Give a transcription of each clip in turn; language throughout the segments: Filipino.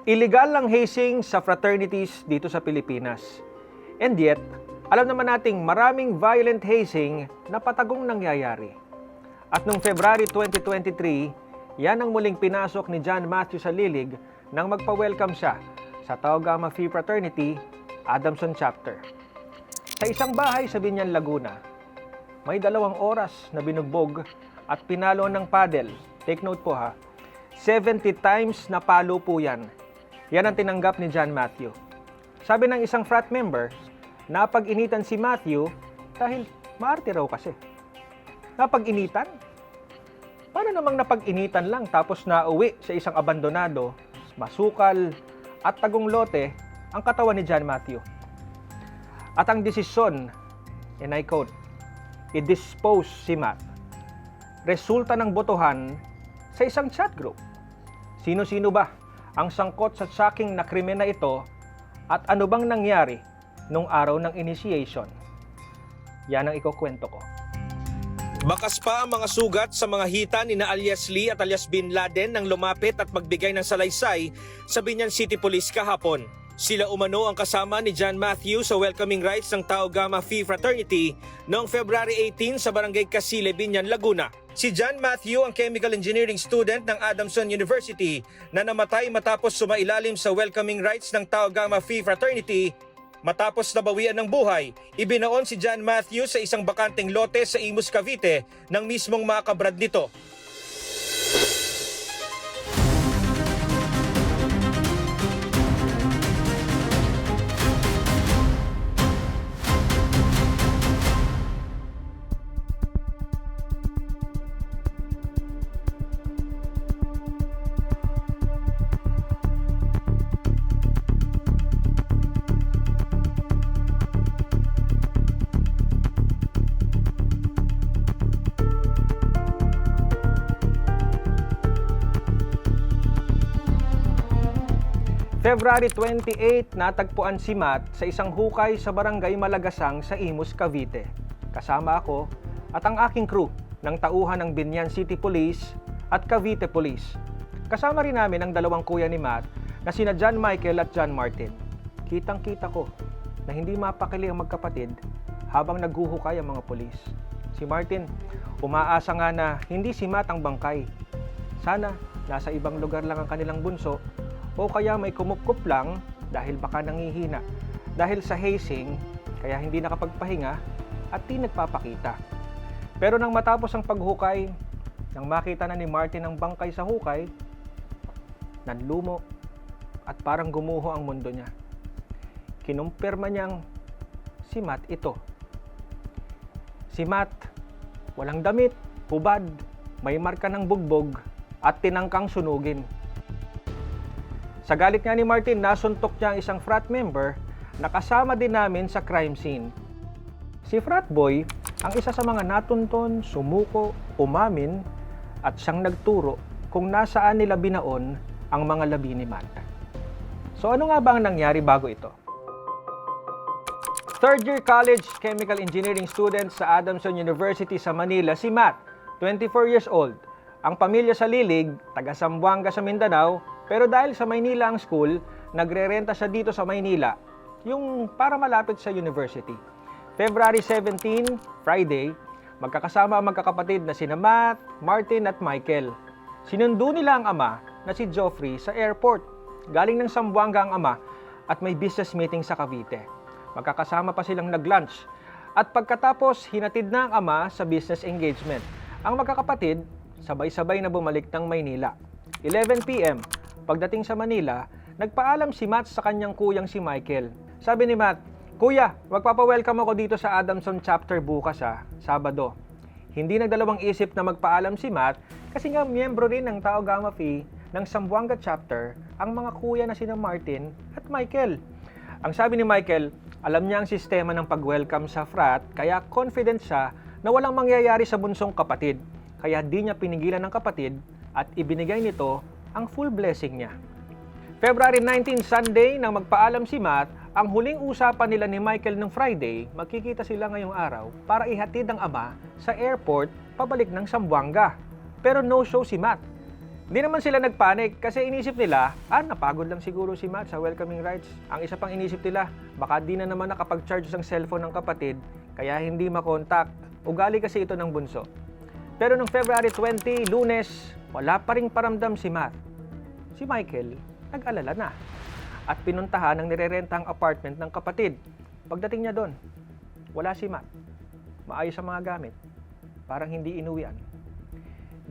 Illegal ang hazing sa fraternities dito sa Pilipinas. And yet, alam naman nating maraming violent hazing na patagong nangyayari. At noong February 2023, yan ang muling pinasok ni John Matthew sa lilig nang magpa-welcome siya sa Tau Gamma Phi Fraternity, Adamson Chapter. Sa isang bahay sa Binyan, Laguna, may 2 oras na binugbog at pinalo ng paddle. Take note po ha, 70 times na palo po yan. Yan ang tinanggap ni John Matthew. Sabi ng isang frat member, napag-initan si Matthew dahil maarte raw kasi. Napag-initan? Paano namang napag-initan lang tapos nauwi sa isang abandonado, masukal at tagong lote ang katawan ni John Matthew? At ang desisyon, and I quote, i-dispose si Matt. Resulta ng botohan sa isang chat group. Sino-sino ba ang sangkot sa shocking na krimen na ito at ano bang nangyari nung araw ng initiation? Yan ang ikukwento ko. Bakas pa ang mga sugat sa mga hita ni na alias Lee at alias Bin Laden nang lumapit at magbigay ng salaysay sa Binyan City Police kahapon. Sila umano ang kasama ni John Matthew sa welcoming rites ng Tau Gamma Phi Fraternity noong February 18 sa Barangay Casile, Binyan, Laguna. Si John Matthew ang chemical engineering student ng Adamson University na namatay matapos sumailalim sa welcoming rites ng Tau Gamma Phi Fraternity. Matapos nabawian ng buhay, ibinaon si John Matthew sa isang bakanteng lote sa Imus, Cavite ng mismong mga kabrad nito. February 28, natagpuan si Matt sa isang hukay sa Barangay Malagasang sa Imus, Cavite. Kasama ako at ang aking crew ng tauhan ng Binyan City Police at Cavite Police. Kasama rin namin ang 2 kuya ni Matt na sina John Michael at John Martin. Kitang-kita ko na hindi mapakali ang magkapatid habang naghuhukay ang mga pulis. Si Martin, umaasa nga na hindi si Matt ang bangkay. Sana nasa ibang lugar lang ang kanilang bunso o kaya may kumukup lang dahil baka nangihina. Dahil sa hazing, kaya hindi nakapagpahinga at di nagpapakita. Pero nang matapos ang paghukay, nang makita na ni Martin ang bangkay sa hukay, nanlumo at parang gumuho ang mundo niya. Kinumpirma niyang si Matt ito. Si Matt, walang damit, hubad, may marka ng bugbog at tinangkang sunugin. Sa galit nga ni Martin, nasuntok niya ang isang frat member na kasama din namin sa crime scene. Si frat boy ang isa sa mga natunton, sumuko, umamin at siyang nagturo kung nasaan nila binaon ang mga labi ni Matt. So ano nga ba ang nangyari bago ito? Third year college chemical engineering student sa Adamson University sa Manila, si Matt, 24 years old. Ang pamilya sa Lilig, taga Zamboanga sa Mindanao, pero dahil sa Maynila ang school, nagre-renta siya dito sa Maynila, yung para malapit sa university. February 17, Friday, magkakasama ang magkakapatid na sina Matt, Martin at Michael. Sinundo nila ang ama na si Geoffrey sa airport. Galing ng Zamboanga ang ama at may business meeting sa Cavite. Magkakasama pa silang nag-lunch. At pagkatapos, hinatid na ang ama sa business engagement. Ang magkakapatid, sabay-sabay na bumalik ng Maynila. 11 p.m., pagdating sa Manila, nagpaalam si Matt sa kanyang kuyang si Michael. Sabi ni Matt, "Kuya, magpapa-welcome ako dito sa Adamson Chapter bukas Sabado." Hindi nagdalawang isip na magpaalam si Matt kasi nga miyembro rin ng Tau Gamma Phi ng Zamboanga Chapter ang mga kuya na sina Martin at Michael. Ang sabi ni Michael, alam niya ang sistema ng pag-welcome sa frat kaya confident siya na walang mangyayari sa bunsong kapatid. Kaya di niya pinigilan ng kapatid at ibinigay nito ang full blessing niya. February 19, Sunday, nang magpaalam si Matt, ang huling usapan nila ni Michael ng Friday, magkikita sila ngayong araw para ihatid ang ama sa airport pabalik ng Zamboanga. Pero no show si Matt. Di naman sila nagpanik kasi inisip nila, napagod lang siguro si Matt sa welcoming rites. Ang isa pang inisip nila, baka di na naman nakapag-charge ng cellphone ng kapatid, kaya hindi makontak. Ugali kasi ito ng bunso. Pero noong February 20, Lunes, wala pa ring paramdam si Matt. Si Michael, nag-alala na. At pinuntahan ang nirerentang apartment ng kapatid. Pagdating niya doon, wala si Matt. Maayos ang mga gamit. Parang hindi inuwian.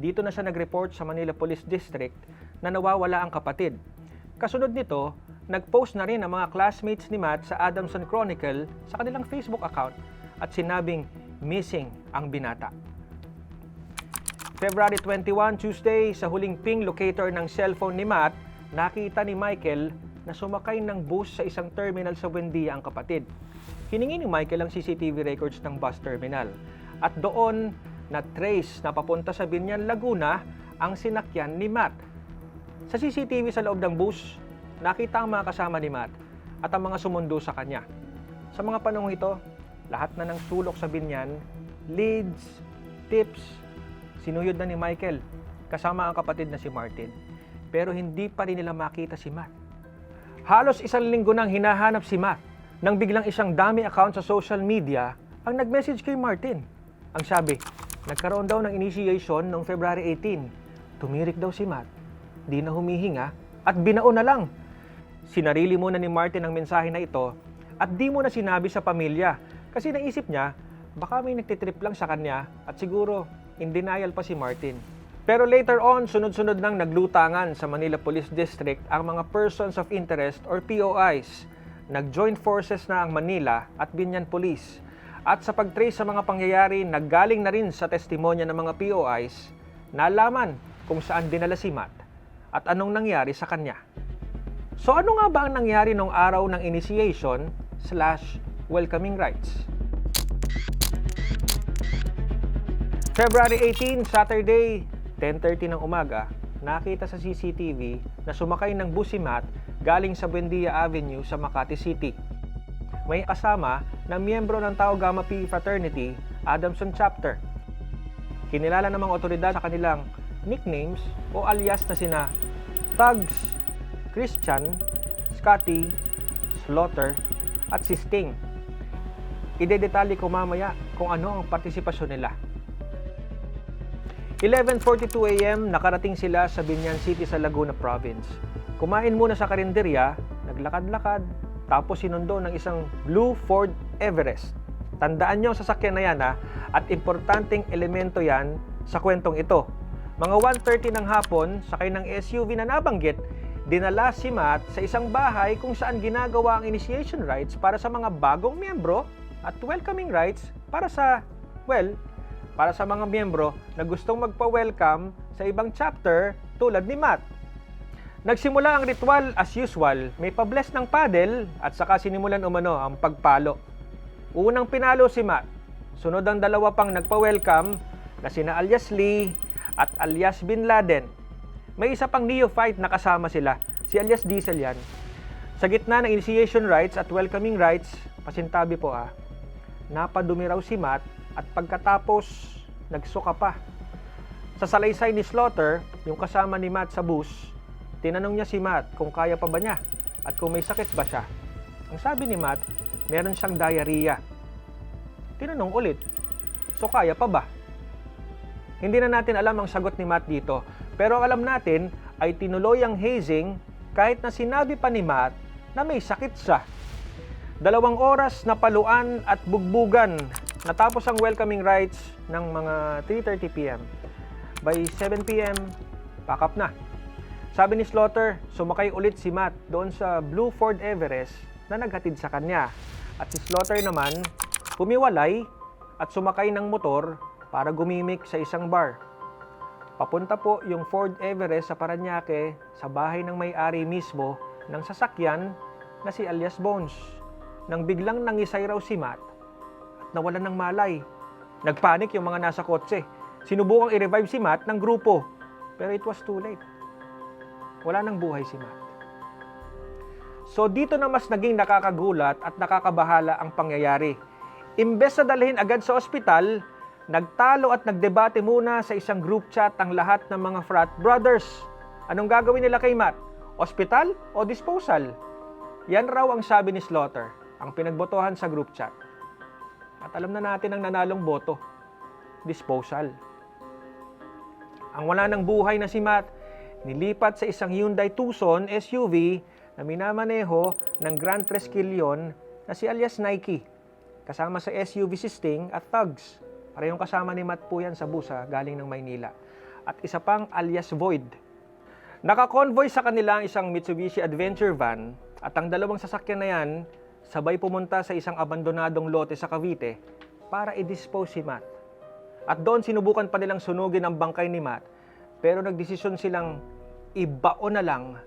Dito na siya nag-report sa Manila Police District na nawawala ang kapatid. Kasunod nito, nag-post na rin ang mga classmates ni Matt sa Adamson Chronicle sa kanilang Facebook account at sinabing missing ang binata. February 21, Tuesday, sa huling ping locator ng cellphone ni Matt, nakita ni Michael na sumakay ng bus sa isang terminal sa Buendia ang kapatid. Hiningi ni Michael ang CCTV records ng bus terminal at doon na-trace na papunta sa Binyan, Laguna ang sinakyan ni Matt. Sa CCTV sa loob ng bus, nakita ang mga kasama ni Matt at ang mga sumundo sa kanya. Sa mga panahong ito, lahat na ng sulok sa Binyan, leads, tips, sinuyod na ni Michael kasama ang kapatid na si Martin. Pero hindi pa rin nila makita si Matt. Halos isang linggo nang hinahanap si Matt nang biglang isang dummy account sa social media ang nag-message kay Martin. Ang sabi, nagkaroon daw ng initiation noong February 18. Tumirik daw si Matt, di na humihinga at binaon na lang. Sinarili muna ni Martin ang mensahe na ito at di mo na sinabi sa pamilya kasi naisip niya baka may nagtitrip lang sa kanya at siguro in denial pa si Martin. Pero later on, sunod-sunod nang naglutangan sa Manila Police District ang mga Persons of Interest or POIs. Nag-join forces na ang Manila at Binyan Police. At sa pag-trace sa mga pangyayari, naggaling na rin sa testimonya ng mga POIs, nalaman kung saan dinala si Matt at anong nangyari sa kanya. So ano nga ba ang nangyari nung araw ng initiation/welcoming rites? February 18, Saturday, 10:30 ng umaga, nakita sa CCTV na sumakay ng bus si Matt galing sa Buendia Avenue sa Makati City. May kasama na miyembro ng Tau Gamma Pi Fraternity, Adamson Chapter. Kinilala ng mga otoridad sa kanilang nicknames o alias na sina Tugs, Christian, Scotty, Slaughter, at si Sting. Idedetalye ko mamaya kung ano ang partisipasyon nila. 11:42 AM, nakarating sila sa Binyan City sa Laguna Province. Kumain muna sa karinderya, naglakad-lakad, tapos sinundo ng isang blue Ford Everest. Tandaan nyo ang sasakyan na yan at importanteng elemento yan sa kwentong ito. Mga 1:30 ng hapon, sakay ng SUV na nabanggit, dinala si Matt sa isang bahay kung saan ginagawa ang initiation rites para sa mga bagong miyembro at welcoming rites para sa mga miyembro na gustong magpa-welcome sa ibang chapter tulad ni Matt. Nagsimula ang ritual as usual, may pa-bless ng paddle at saka sinimulan umano ang pagpalo. Unang pinalo si Matt, sunod ang dalawa pang nagpa-welcome na sina alias Lee at alias Bin Laden. May isa pang neophyte na kasama sila, si alias Diesel yan. Sa gitna ng initiation rites at welcoming rites, pasintabi po napadumi raw si Matt at pagkatapos nagsuka pa. Sa salaysay ni Slaughter, yung kasama ni Matt sa bus, tinanong niya si Matt kung kaya pa ba niya at kung may sakit ba siya. Ang sabi ni Matt, meron siyang diarrhea. Tinanong ulit, so kaya pa ba? Hindi na natin alam ang sagot ni Matt dito, pero ang alam natin ay tinuloy ang hazing kahit na sinabi pa ni Matt na may sakit siya. 2 oras na paluan at bugbugan. Natapos ang welcoming rites ng mga 3:30 PM. By 7 PM, pack up na. Sabi ni Slaughter, sumakay ulit si Matt doon sa Blue Ford Everest na naghatid sa kanya. At si Slaughter naman, humiwalay at sumakay ng motor para gumimik sa isang bar. Papunta po yung Ford Everest sa Parañaque sa bahay ng may-ari mismo ng sasakyan na si alias Bones. Nang biglang nangisay raw si Matt at nawalan ng malay. Nagpanik yung mga nasa kotse. Sinubukang i-revive si Matt ng grupo, pero it was too late. Wala nang buhay si Matt. So dito na mas naging nakakagulat at nakakabahala ang pangyayari. Imbes na dalhin agad sa ospital, nagtalo at nagdebate muna sa isang group chat ang lahat ng mga frat brothers Anong gagawin nila kay Matt? Ospital o disposal? Yan raw ang sabi ni Slaughter, ang pinagbotohan sa group chat. At alam na natin ang nanalong boto, disposal. Ang wala ng buhay na si Matt, nilipat sa isang Hyundai Tucson SUV na minamaneho ng Grand Tresquillon na si alias Nike, kasama sa SUV si Sting at Thugs. Parehong kasama ni Matt po yan sa busa galing ng Maynila. At isa pang alias Void. Nakakonvoy sa kanila ang isang Mitsubishi Adventure van at ang dalawang sasakyan na yan sabay pumunta sa isang abandonadong lote sa Cavite para i-dispose si Matt. At doon sinubukan pa nilang sunugin ang bangkay ni Matt, pero nagdesisyon silang ibaon na lang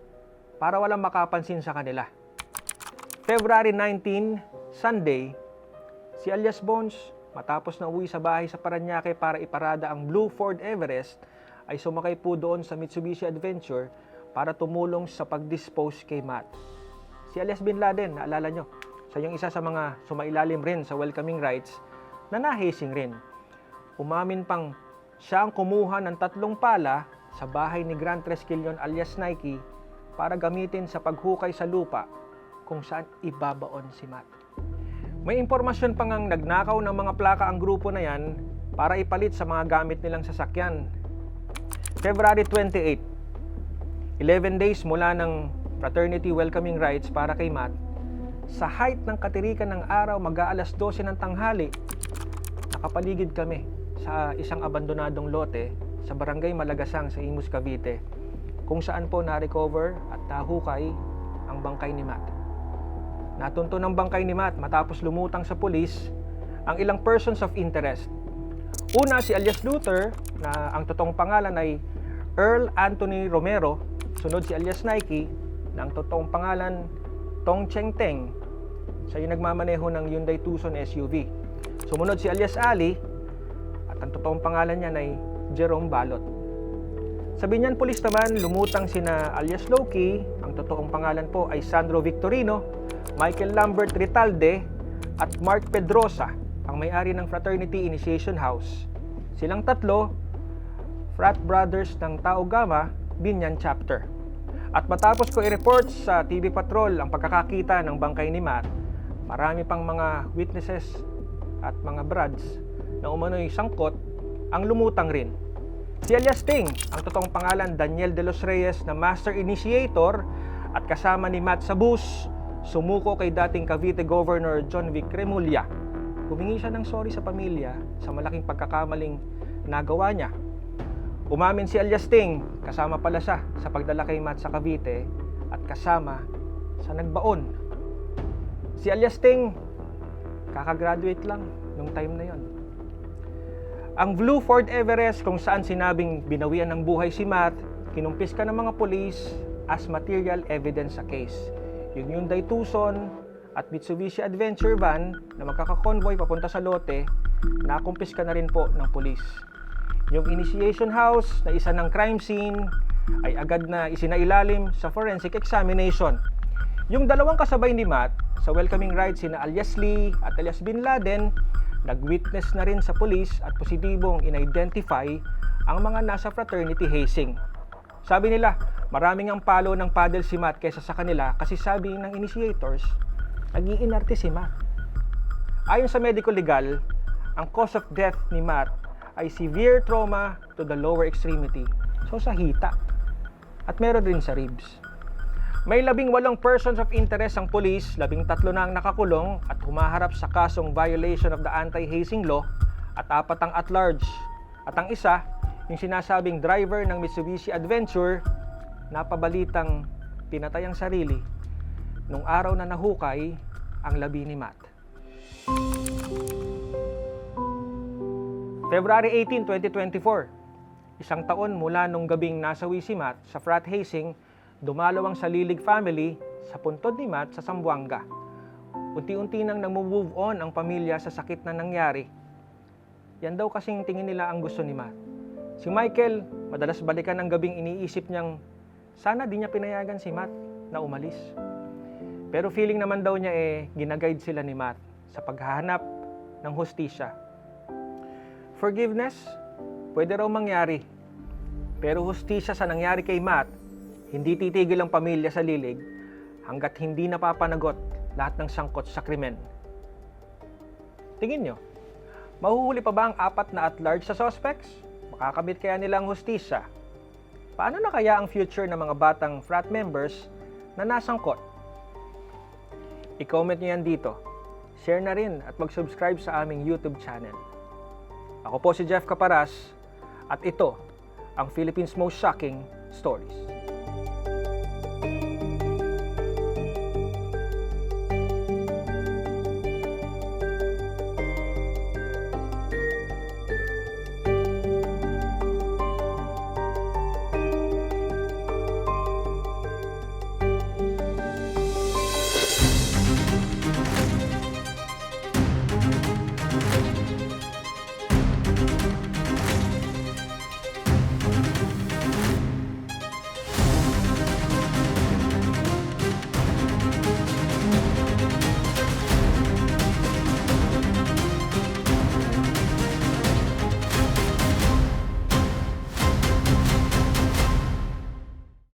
para walang makapansin sa kanila. February 19, Sunday, si alias Bones, matapos na uwi sa bahay sa Parañaque para iparada ang Blue Ford Everest, ay sumakay po doon sa Mitsubishi Adventure para tumulong sa pag-dispose kay Matt. Si alias Bin Laden, naalala nyo, siya yung isa sa mga sumailalim rin sa welcoming rights na nahasing rin. Umamin pang siya ang kumuha ng 3 pala sa bahay ni Grand Tresquillon alias Nike para gamitin sa paghukay sa lupa kung saan ibabaon si Matt. May impormasyon pang ang nagnakaw ng mga plaka ang grupo na yan para ipalit sa mga gamit nilang sasakyan. February 28, 11 days mula ng fraternity welcoming rights para kay Matt, sa height ng katirikan ng araw mag-aalas 12 ng tanghali, nakapaligid kami sa isang abandonadong lote sa barangay Malagasang sa Imus, Cavite, kung saan po na-recover at nahukay ang bangkay ni Matt. Natunto ng bangkay ni Matt matapos lumutang sa pulis ang ilang persons of interest. Una, si alias Luther, na ang totoong pangalan ay Earl Anthony Romero. Sunod si alias Nike, na ang totoong pangalan Tong Cheng Teng. Siya yung nagmamaneho ng Hyundai Tucson SUV. Sumunod si alias Ali, at ang totoong pangalan niya ay Jerome Balot. Sa Binyan Police naman, lumutang sina alias Loki, ang totoong pangalan po ay Sandro Victorino, Michael Lambert Ritalde, at Mark Pedrosa, ang may-ari ng Fraternity Initiation House. Silang tatlo, frat brothers ng Tau Gamma, Binyan Chapter. At matapos ko i-report sa TV Patrol ang pagkakakita ng bangkay ni Matt, marami pang mga witnesses at mga brads na umano'y sangkot ang lumutang rin. Si alias Sting, ang totoong pangalan Daniel de los Reyes, na master initiator at kasama ni Matt sa bus, sumuko kay dating Cavite Governor John Vic Remulla. Humingi siya ng sorry sa pamilya sa malaking pagkakamaling nagawa niya. Umamin si alias Sting, kasama pala siya sa pagdala kay Matt sa Cavite at kasama sa nagbaon. Si alias Sting, kakagraduate lang nung time na yon. Ang Blue Ford Everest, kung saan sinabing binawian ng buhay si Matt, kinumpiska ng mga pulis as material evidence sa case. Yung Hyundai Tucson at Mitsubishi Adventure van na magkakakonvoy papunta sa lote, nakumpiska na rin po ng pulis. Yung initiation house na isa ng crime scene ay agad na isinailalim sa forensic examination. Yung dalawang kasabay ni Matt sa welcoming rides, sina alias Lee at alias Bin Laden, nag-witness na rin sa pulis at positibong in-identify ang mga nasa fraternity hazing. Sabi nila, maraming ang palo ng paddle si Matt kaysa sa kanila kasi sabi ng initiators, nag-iinarte si Matt. Ayon sa medical legal, ang cause of death ni Matt ay severe trauma to the lower extremity, so sa hita, at meron rin sa ribs. May 18 persons of interest ang pulis, 13 na ang nakakulong at humaharap sa kasong violation of the anti-hazing law at 4 ang at large. At ang isa, yung sinasabing driver ng Mitsubishi Adventure, napabalitang pinatay ang sarili nung araw na nahukay ang labi ni Matt. February 18, 2024, isang taon mula nung gabing nasawi si Matt sa frat hazing, dumalaw ang Salilig family sa puntod ni Matt sa Zamboanga. Unti-unti nang nag-move on ang pamilya sa sakit na nangyari. Yan daw kasing tingin nila ang gusto ni Matt. Si Michael, madalas balikan ang gabing iniisip niyang sana di niya pinayagan si Matt na umalis. Pero feeling naman daw niya ginaguide sila ni Matt sa paghahanap ng hustisya. Forgiveness, pwede raw mangyari. Pero hustisya sa nangyari kay Matt, Hindi titigil ang pamilya sa lilig hanggat hindi napapanagot lahat ng sangkot sa krimen. Tingin nyo, mahuhuli pa ba ang 4 na at-large sa suspects? Makakamit kaya nila ang hustisya? Paano na kaya ang future ng mga batang frat members na nasangkot? I-comment nyo yan dito. Share na rin at mag-subscribe sa aming YouTube channel. Ako po si Jeff Caparas at ito ang Philippines' Most Shocking Stories.